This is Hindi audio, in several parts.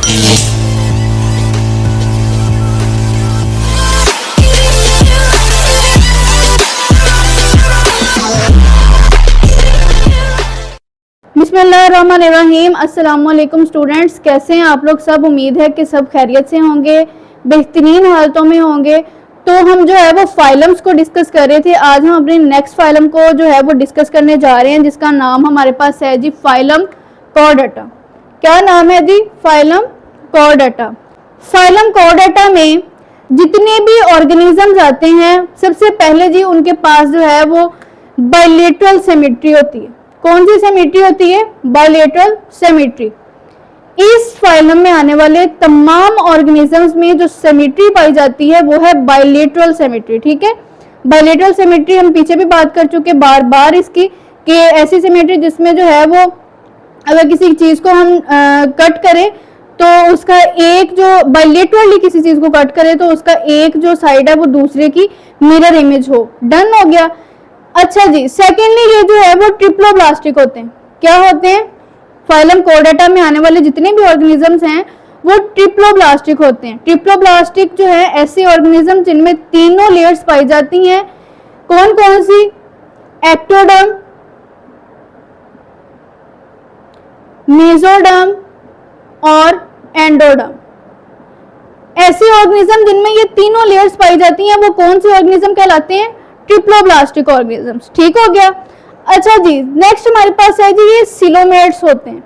बिस्मिल्लाहिर्रहमानिर्रहीम। अस्सलामुअलैकुम स्टूडेंट्स, कैसे हैं आप लोग सब। उम्मीद है कि सब खैरियत से होंगे, बेहतरीन हालतों में होंगे। तो हम जो है वो फाइलम्स को डिस्कस कर रहे थे। आज हम अपने नेक्स्ट फाइलम को जो है वो डिस्कस करने जा रहे हैं, जिसका नाम हमारे पास है जी फाइलम कॉर्डेटा। क्या नाम है जी? Phylum Chordata. फाइलम कॉर्डेटा में जितने भी ऑर्गेनिजम्स आते हैं, सबसे पहले जी उनके पास जो है वो बायलेटरल सिमेट्री होती है। कौन सी सिमेट्री होती है? Bilateral symmetry. इस फाइलम में आने वाले तमाम ऑर्गेनिजम्स में जो सिमेट्री पाई जाती है वो है बायलेटरल सिमेट्री। ठीक है, बायलेटरल सिमेट्री हम पीछे भी बात कर चुके बार बार इसकी, कि ऐसी सिमेट्री जिसमें जो है वो अगर किसी चीज को हम कट करें तो उसका एक जो बायलेटरली किसी चीज को कट करे तो उसका एक जो साइड है वो दूसरे की मिरर इमेज हो। डन हो गया। अच्छा जी, सेकेंडली ये जो है वो ट्रिप्लोब्लास्टिक होते हैं। क्या होते हैं? फाइलम कॉर्डेटा में आने वाले जितने भी ऑर्गेनिजम्स हैं वो ट्रिप्लोब्लास्टिक होते हैं। ट्रिप्लोब्लास्टिक जो है ऐसे ऑर्गेनिज्म जिनमें तीनों लेयर्स पाई जाती हैं। कौन कौन सी? एक्टोडर्म, मेसोडर्म और एंडोडर्म। ऐसे ऑर्गेनिज्म जिनमें ये तीनों लेयर्स पाई जाती हैं वो कौन से ऑर्गेनिज्म कहलाते हैं? Triploblastic organisms. ठीक हो गया। अच्छा जी, नेक्स्ट हमारे पास है जी ये सिलोमेट्स होते हैं।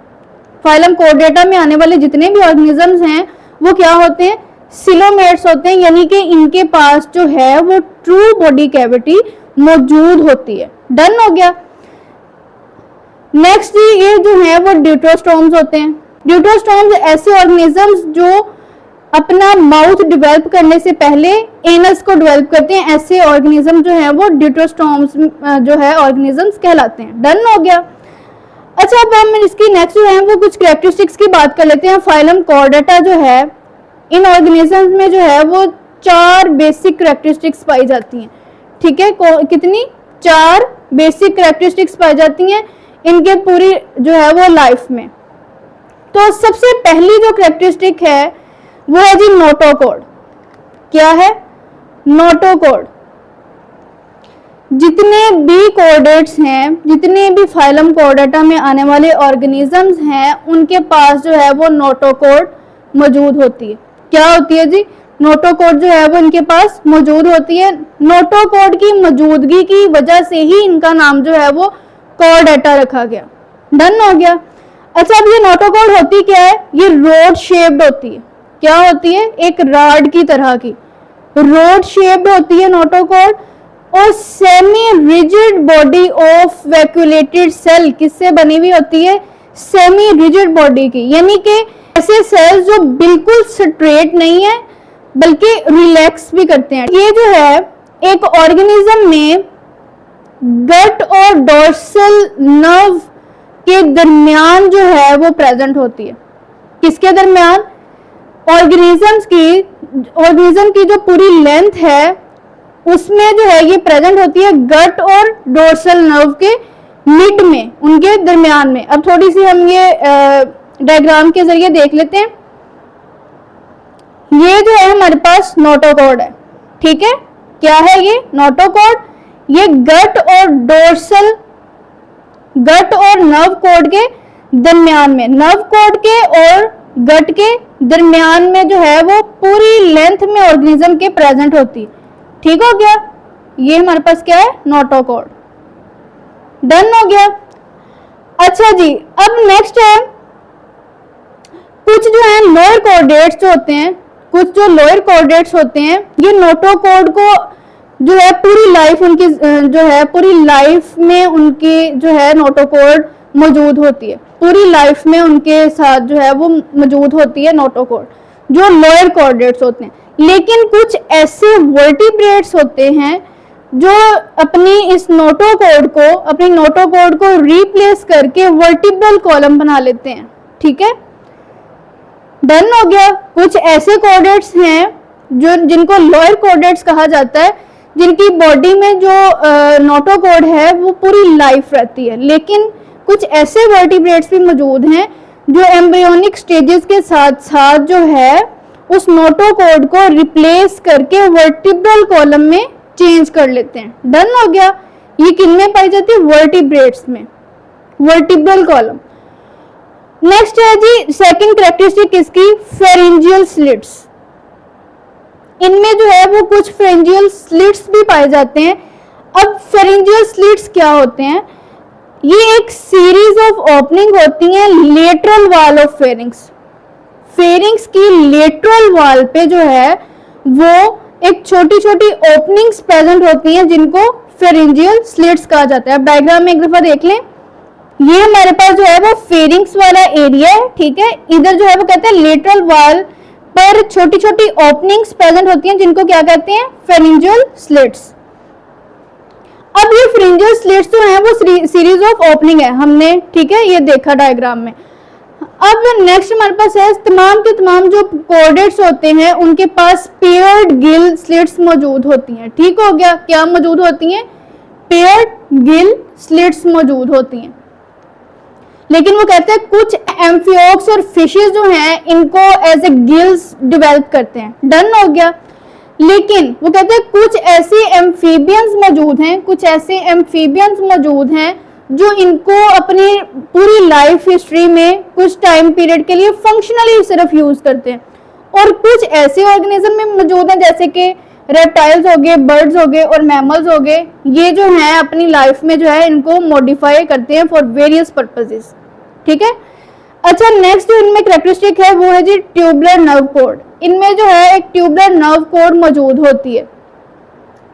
फाइलम कॉर्डेटा में आने वाले जितने भी ऑर्गेनिजम्स हैं वो क्या होते हैं? सिलोमेट्स होते हैं, यानी कि इनके पास जो है वो ट्रू बॉडी कैविटी मौजूद होती है। डन हो गया। नेक्स्ट जी ये जो है वो ड्यूटरोस्टोम्स होते हैं। ड्यूटरोस्टोम्स ऐसे ऑर्गेनिजम्स जो अपना माउथ डेवलप करने से पहले एनस को डेवलप करते हैं। ऐसे ऑर्गेनिज्म जो है वो ड्यूटरोस्टोम्स जो है ऑर्गेनिजम्स कहलाते हैं। डन हो गया। अच्छा, अब हम इसकी नेक्स्ट जो है वो कुछ कैरेक्टरिस्टिक्स की बात कर लेते हैं। फाइलम कॉर्डेटा जो है इन ऑर्गेनिजम्स में जो है वो 4 बेसिक कैरेक्टरिस्टिक्स पाई जाती हैं। ठीक है, कितनी? 4 बेसिक कैरेक्टरिस्टिक्स पाई जाती हैं इनके पूरी जो है वो लाइफ में। तो सबसे पहली जो कैरेक्टरिस्टिक है वो है जी नोटोकॉर्ड। क्या है? नोटोकॉर्ड। जितने भी कॉर्डेट्स हैं, जितने भी फाइलम कॉर्डेटा में आने वाले ऑर्गेनिजम्स हैं, उनके पास जो है वो नोटोकॉर्ड मौजूद होती है। क्या होती है जी? नोटोकॉर्ड जो है वो इनके पास मौजूद होती है। नोटोकॉर्ड की मौजूदगी की वजह से ही इनका नाम जो है वो कॉर्डेटा रखा गया। डन हो गया। अच्छा, अब ये नोटोकॉर्ड होती क्या है? ये रोड शेप्ड होती है। क्या होती है? एक राड की तरह की रोड शेप्ड होती है नोटोकॉर्ड। और semi rigid body of vacuolated cell किससे बनी हुई होती है? सेमी रिजिड बॉडी की, यानी कि ऐसे सेल्स जो बिल्कुल स्ट्रेट नहीं है बल्कि रिलैक्स भी करते हैं। ये जो है एक ऑर्गेनिज्म में गट और डोर्सल नर्व के दरमियान जो है वो प्रेजेंट होती है। किसके दरमियान? ऑर्गेनिज्म की जो पूरी लेंथ है उसमें जो है ये प्रेजेंट होती है गट और डोर्सल नर्व के मिड में, उनके दरमियान में। अब थोड़ी सी हम ये डायग्राम के जरिए देख लेते हैं। ये जो है हमारे पास नोटोकॉर्ड है। ठीक है, क्या है ये? नोटोकॉर्ड। ये गट और नर्व कॉर्ड के दरमियान में, नर्व कॉर्ड के और गट के दरमियान में जो है वो पूरी लेंथ में ऑर्गेनिज्म के प्रेजेंट होती है। ठीक हो गया। ये हमारे पास क्या है? नोटोकॉर्ड। डन हो गया। अच्छा जी, अब नेक्स्ट है कुछ जो है लोअर कॉर्डेट्स जो होते हैं, कुछ जो लोअर कॉर्डेट्स होते हैं ये नोटोकॉर्ड को जो है पूरी लाइफ उनकी जो है पूरी लाइफ में उनकी जो है नोटोकॉर्ड मौजूद होती है। पूरी लाइफ में उनके साथ जो है वो मौजूद होती है नोटोकॉर्ड, जो लोअर कॉर्डेट्स होते हैं। लेकिन कुछ ऐसे वर्टिब्रेट्स होते हैं जो अपनी नोटोकॉर्ड को रिप्लेस करके वर्टिब्रल कॉलम बना लेते हैं। ठीक है, डन हो गया। कुछ ऐसे कॉर्डेट्स हैं जो जिनको लोअर कॉर्डेट्स कहा जाता है, जिनकी बॉडी में जो नोटोकॉर्ड है वो पूरी लाइफ रहती है। लेकिन कुछ ऐसे वर्टिब्रेट्स भी मौजूद हैं जो एम्ब्रियोनिक स्टेजेस के साथ साथ जो है उस नोटोकॉर्ड को रिप्लेस करके वर्टिब्रल कॉलम में चेंज कर लेते हैं। डन हो गया। ये किन में पाई जाती है? वर्टिब्रेट्स में, वर्टिब्रल कॉलम। नेक्स्ट है जी सेकंड कैरेक्टरिस्टिक इसकी फेरेंजियल स्लिट्स। इनमें जो है वो कुछ फेरेंजियल स्लिट्स भी पाए जाते हैं। अब फेरेंजियल स्लिट्स क्या होते हैं? ये एक सीरीज ऑफ ओपनिंग होती है lateral wall of pharynx. Pharynx की लेटरल वॉल पे जो है वो एक छोटी छोटी ओपनिंग्स प्रेजेंट होती हैं जिनको फेरेंजियल स्लिट्स कहा जाता है। अब डायग्राम में एक दफा देख लें। ये हमारे पास जो है वो फेरिंग्स वाला एरिया है, ठीक है। इधर जो है वो कहते हैं लेटरल वॉल पर छोटी छोटी ओपनिंग्स प्रेजेंट होती हैं जिनको क्या कहते हैं? Pharyngeal slits. अब ये फेरेंजियल स्लिट्स जो है वो सीरीज ऑफ ओपनिंग है, हमने ठीक है ये देखा डायग्राम में। अब नेक्स्ट हमारे पास है तमाम के तमाम जो कॉर्डेट्स होते हैं उनके पास पेयर्ड गिल स्लिट्स मौजूद होती हैं। ठीक हो गया। क्या मौजूद होती हैं? पेयर्ड गिल स्लिट्स मौजूद होती हैं। लेकिन वो कहते हैं कुछ एम्फियोक्स और फिशेस जो हैं इनको एज ए गिल्स डेवलप करते हैं। डन हो गया। लेकिन वो कहते हैं कुछ ऐसे एम्फीबियंस मौजूद हैं, कुछ ऐसे एम्फीबियंस मौजूद हैं जो इनको अपनी पूरी लाइफ हिस्ट्री में कुछ टाइम पीरियड के लिए फंक्शनली सिर्फ यूज करते हैं। और कुछ ऐसे ऑर्गेनिज्म में मौजूद हैं जैसे कि रेप्टाइल्स हो गए, बर्ड्स हो गए और मैमल्स हो गए, ये जो हैं अपनी लाइफ में जो है इनको मॉडिफाई करते हैं फॉर वेरियस पर्पसेस। ठीक है। अच्छा नेक्स्ट जो इनमें कैरेक्टरिस्टिक है वो है जी ट्यूबुलर नर्व कॉर्ड। इनमें जो है एक ट्यूबुलर नर्व कॉर्ड मौजूद होती है।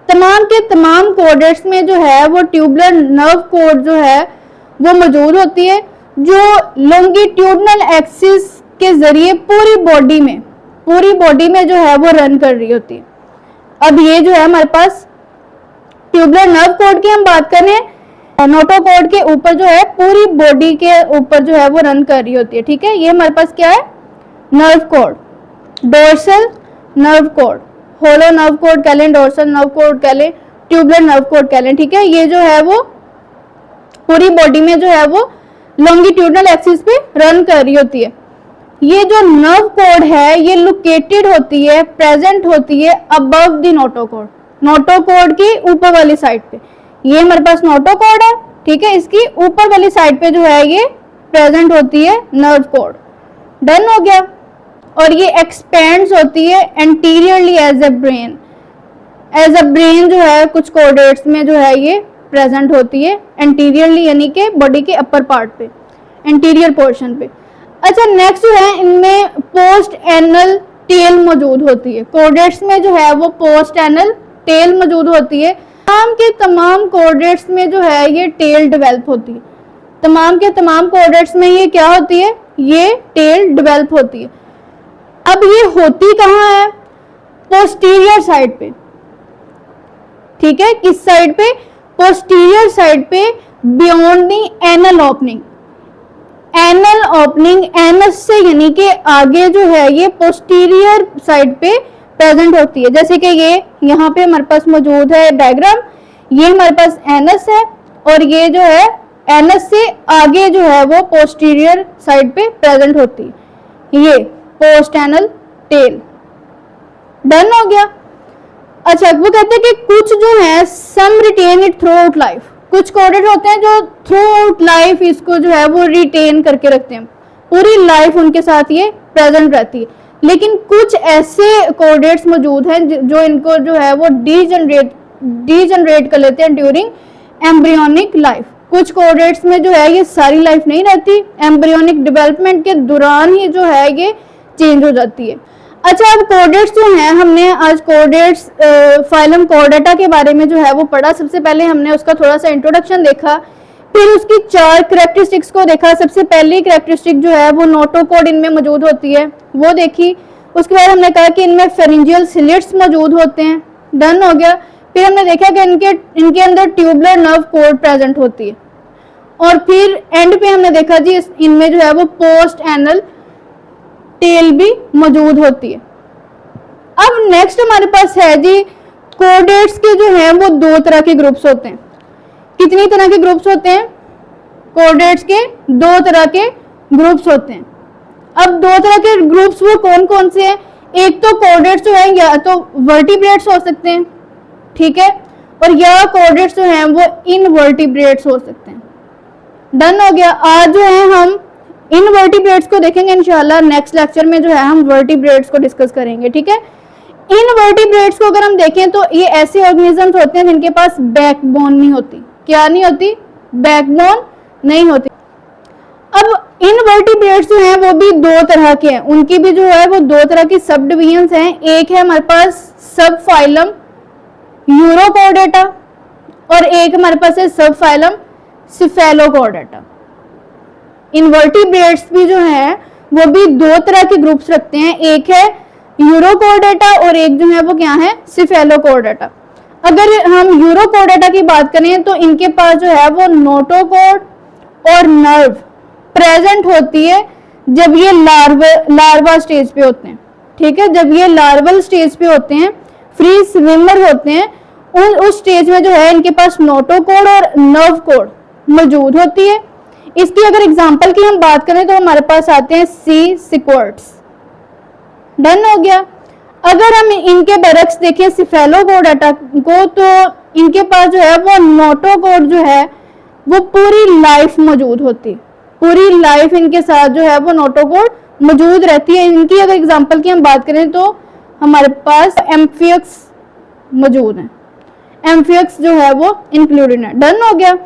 तमाम के तमाम कॉर्डेट्स में जो है वो ट्यूबुलर नर्व कॉर्ड जो है वो मौजूद होती है जो लॉन्गिट्यूडनल एक्सिस के जरिए पूरी बॉडी में जो है वो रन कर रही होती है। अब ये जो है हमारे पास ट्यूबुलर नर्व कॉर्ड की हम बात करें, नोटोकॉर्ड के ऊपर जो है पूरी बॉडी के ऊपर जो है वो रन कर रही होती है। ठीक है। ये हमारे पास क्या है? Nerve cord, dorsal nerve cord, hollow nerve cord कह लें, डोर्सल नर्व कॉर्ड कह लें, ट्यूबुलर नर्व कॉर्ड कह लें। ठीक है। ये जो है वो पूरी बॉडी में जो है वो लॉन्गिट्यूडनल एक्सिस पे रन कर रही होती है। ये जो नर्व कॉर्ड है ये लोकेटेड होती है, प्रेजेंट होती है अबव द नोटोकॉर्ड, नोटोकॉर्ड की ऊपर वाली साइड पे। ये हमारे पास नोटोकॉर्ड है, ठीक है। इसकी ऊपर वाली साइड पे जो है ये प्रेजेंट होती है नर्व कॉर्ड। डन हो गया। और ये एक्सपेंड्स होती है anteriorly as a brain. As a brain जो है कुछ कॉर्डेट्स में जो है ये प्रेजेंट होती है एंटीरियरली, यानी कि बॉडी के अपर पार्ट पे, एंटीरियर पोर्शन पे। अच्छा नेक्स्ट जो है इनमें पोस्ट एनल टेल मौजूद होती है। कॉर्डेट्स में जो है वो पोस्ट एनल टेल मौजूद होती है। तमाम के तमाम कॉर्डेट्स में जो है ये टेल डेवलप होती है। तमाम के तमाम कॉर्डेट्स में ये क्या होती है? ये टेल डेवलप होती है। अब ये होती कहाँ है? पोस्टीरियर साइड पे। ठीक है। किस साइड पे? पोस्टीरियर साइड पे, beyond the anal opening. Anal opening anus से यानी कि आगे जो है ये पोस्टीरियर साइड पे प्रेजेंट होती है। जैसे कि ये यहाँ पे हमारे पास मौजूद है डायग्राम, ये हमारे पास एनस है और ये जो है एनस से आगे जो है वो पोस्टीरियर साइड पे प्रेजेंट होती है, ये पोस्ट एनल टेल। डन हो गया। अच्छा वो कहते हैं कि कुछ जो है some retain it throughout life. कुछ कॉर्डेट होते हैं जो थ्रू आउट लाइफ इसको जो है वो रिटेन करके रखते हैं, पूरी लाइफ उनके साथ ये प्रेजेंट रहती है। लेकिन कुछ ऐसे कॉर्डेट्स मौजूद हैं जो इनको जो है वो डीजनरेट कर लेते हैं ड्यूरिंग एम्ब्रियोनिक लाइफ। कुछ कॉर्डेट्स में जो है ये सारी लाइफ नहीं रहती, एम्ब्रियोनिक डेवलपमेंट के दौरान ही जो है ये चेंज हो जाती है। अच्छा अब कॉर्डेट्स जो हैं, हमने आज कॉर्डेट्स फाइलम कॉर्डेटा के बारे में जो है वो पढ़ा। सबसे पहले हमने उसका थोड़ा सा इंट्रोडक्शन देखा, फिर उसकी 4 कैरेक्टरिस्टिक्स को देखा। सबसे पहली कैरेक्टरिस्टिक जो है वो नोटोकॉर्ड इनमें मौजूद होती है, वो देखी। उसके बाद हमने कहा कि इनमें फेरेंजियल स्लिट्स मौजूद होते हैं। डन हो गया। फिर हमने देखा कि इनके अंदर ट्यूबुलर नर्व कॉर्ड प्रेजेंट होती है। और फिर एंड पे हमने देखा जी इनमें जो है वो पोस्ट एनल टेल भी मौजूद होती है। अब नेक्स्ट हमारे पास है जी कॉर्डेट्स के जो हैं वो 2 तरह के ग्रुप्स होते हैं। कितनी तरह के ग्रुप्स होते हैं? कॉर्डेट्स के 2 तरह के ग्रुप्स होते हैं। अब दो तरह के ग्रुप्स वो कौन कौन से हैं? एक तो कोऑर्डिनेट्स जो है या तो वर्टिब्रेट्स हो सकते हैं, ठीक है, और या कोऑर्डिनेट्स जो हैं वो इनवर्टिब्रेट्स हो सकते हैं। डन हो गया। आज जो है हम इनवर्टिब्रेट्स को देखेंगे इंशाल्लाह, नेक्स्ट लेक्चर में जो है हम वर्टिब्रेट्स को डिस्कस करेंगे, ठीक है। इनवर्टिब्रेट्स को अगर हम देखें तो ये ऐसे ऑर्गेनिजम्स होते हैं जिनके पास बैकबोन नहीं होती। क्या नहीं होती? बैकबोन नहीं होती। अब इनवर्टिब्रेट्स जो हैं वो भी दो तरह के हैं, उनकी भी जो है वो दो तरह की सब डिवीजन्स हैं। एक है हमारे पास सब फाइलम यूरोकॉर्डेटा और एक हमारे पास है सब फाइलम सिफेलोकॉर्डेटा। इनवर्टिब्रेट्स भी जो है वो भी दो तरह के ग्रुप्स रखते हैं, एक है यूरोकॉर्डेटा और एक जो है वो क्या है? सिफेलोकॉर्डेटा। अगर हम यूरोकॉर्डेटा की बात करें तो इनके पास जो है वो नोटोकॉर्ड और नर्व प्रेजेंट होती है जब ये लार्वा स्टेज पे होते हैं, ठीक है। जब ये लार्वल स्टेज पे होते हैं, फ्री स्विमर होते हैं, उस स्टेज में जो है इनके पास नोटोकॉर्ड और नर्व कोड मौजूद होती है। इसकी अगर एग्जांपल की हम बात करें तो हमारे पास आते हैं सी सिक्वर्ड्स। डन हो गया। अगर हम इनके बरक्स देखें सिफेलोकॉर्डेटा को तो इनके पास जो है वो नोटोकॉर्ड जो है वो पूरी लाइफ मौजूद होती है, पूरी लाइफ इनके साथ जो है वो नोटोकॉर्ड मौजूद रहती है। इनकी अगर एग्जांपल की हम बात करें तो हमारे पास एम्फियक्स मौजूद है, एम्फियक्स जो है वो इंक्लूडेड है। डन हो गया।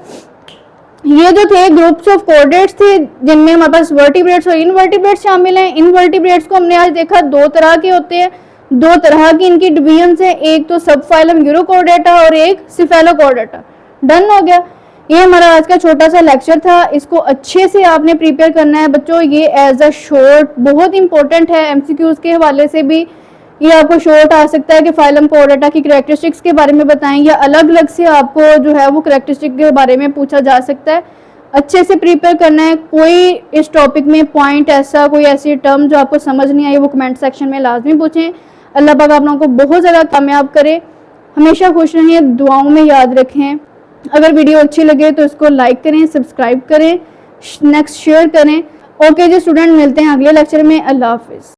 ये जो थे ग्रुप्स ऑफ कोऑर्डिनेट्स थे जिनमें हमारे पास वर्टिब्रेट्स और इनवर्टिब्रेट्स शामिल हैं। इनवर्टिब्रेट्स को हमने आज देखा दो तरह के होते हैं, दो तरह की इनकी डिवीजन्स है, एक तो सब फाइलम यूरोकॉर्डेटा और एक सिफेलोकॉर्डेटा। डन हो गया। ये हमारा आज का छोटा सा लेक्चर था, इसको अच्छे से आपने प्रिपेयर करना है बच्चों। ये एज अ शॉर्ट बहुत इंपॉर्टेंट है, एमसीक्यूज के हवाले से भी ये आपको शॉर्ट आ सकता है कि फाइलम कोऑर्डेटा की करैक्टरिस्टिक्स के बारे में बताएं, या अलग अलग से आपको जो है वो करैक्टरिस्टिक के बारे में पूछा जा सकता है। अच्छे से प्रिपेयर करना है। कोई इस टॉपिक में पॉइंट ऐसा, कोई ऐसी टर्म जो आपको समझ नहीं आई वो कमेंट सेक्शन में लाजमी पूछें। अल्लाह पाक आप लोगों को बहुत ज़्यादा कामयाब करे। हमेशा खुश रहिए, दुआओं में याद रखें। अगर वीडियो अच्छी लगे तो इसको लाइक करें, सब्सक्राइब करें, नेक्स्ट शेयर करें। ओके जी स्टूडेंट, मिलते हैं अगले लेक्चर में। अल्लाह हाफिज़।